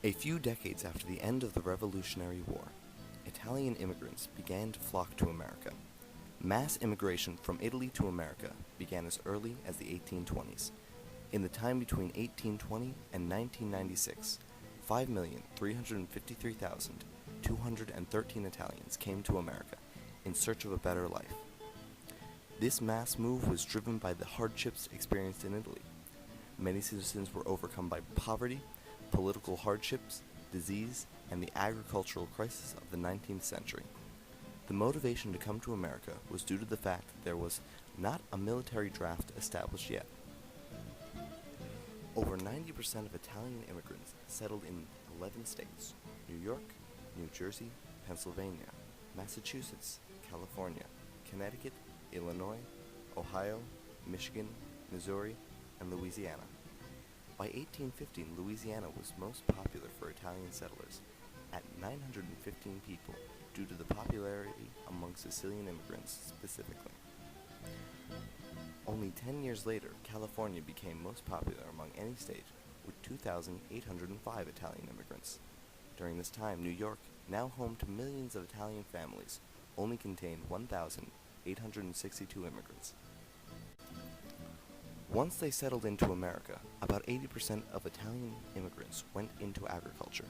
A few decades after the end of the Revolutionary War, Italian immigrants began to flock to America. Mass immigration from Italy to America began as early as the 1820s. In the time between 1820 and 1996, 5,353,213 Italians came to America in search of a better life. This mass move was driven by the hardships experienced in Italy. Many citizens were overcome by poverty, political hardships, disease, and the agricultural crisis of the 19th century. The motivation to come to America was due to the fact that there was not a military draft established yet. Over 90% of Italian immigrants settled in 11 states: New York, New Jersey, Pennsylvania, Massachusetts, California, Connecticut, Illinois, Ohio, Michigan, Missouri, and Louisiana. By 1815, Louisiana was most popular for Italian settlers, at 915 people, due to the popularity among Sicilian immigrants specifically. Only 10 years later, California became most popular among any state, with 2,805 Italian immigrants. During this time, New York, now home to millions of Italian families, only contained 1,862 immigrants. Once they settled into America, about 80% of Italian immigrants went into agriculture.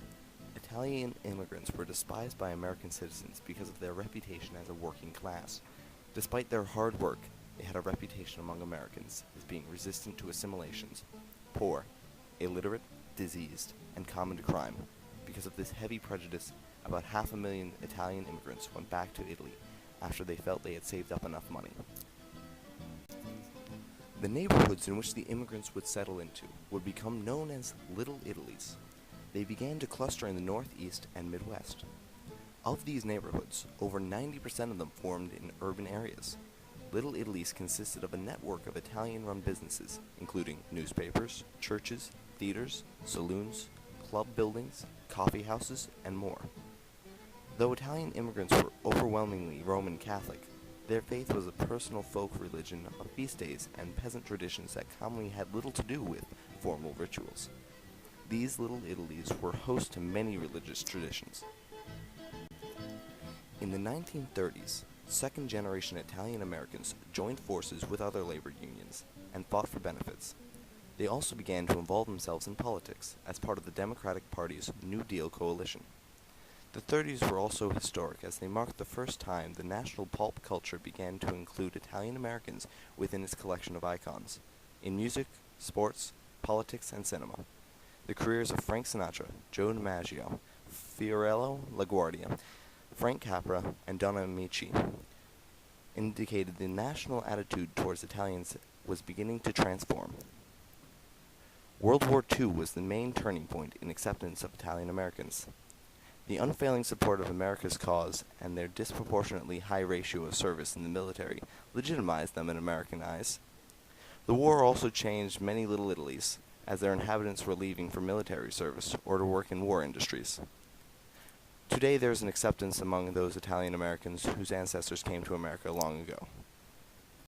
Italian immigrants were despised by American citizens because of their reputation as a working class. Despite their hard work, they had a reputation among Americans as being resistant to assimilations, poor, illiterate, diseased, and common to crime. Because of this heavy prejudice, about 500,000 Italian immigrants went back to Italy after they felt they had saved up enough money. The neighborhoods in which the immigrants would settle into would become known as Little Italies. They began to cluster in the Northeast and Midwest. Of these neighborhoods, over 90% of them formed in urban areas. Little Italies consisted of a network of Italian-run businesses, including newspapers, churches, theaters, saloons, club buildings, coffee houses, and more. Though Italian immigrants were overwhelmingly Roman Catholic, their faith was a personal folk religion of feast days and peasant traditions that commonly had little to do with formal rituals. These Little Italies were host to many religious traditions. In the 1930s, second-generation Italian Americans joined forces with other labor unions and fought for benefits. They also began to involve themselves in politics as part of the Democratic Party's New Deal coalition. The 30s were also historic as they marked the first time the national pulp culture began to include Italian Americans within its collection of icons, in music, sports, politics, and cinema. The careers of Frank Sinatra, Joe DiMaggio, Fiorello LaGuardia, Frank Capra, and Don Amici indicated the national attitude towards Italians was beginning to transform. World War II was the main turning point in acceptance of Italian Americans. The unfailing support of America's cause and their disproportionately high ratio of service in the military legitimized them in American eyes. The war also changed many Little Italies, as their inhabitants were leaving for military service or to work in war industries. Today there is an acceptance among those Italian Americans whose ancestors came to America long ago.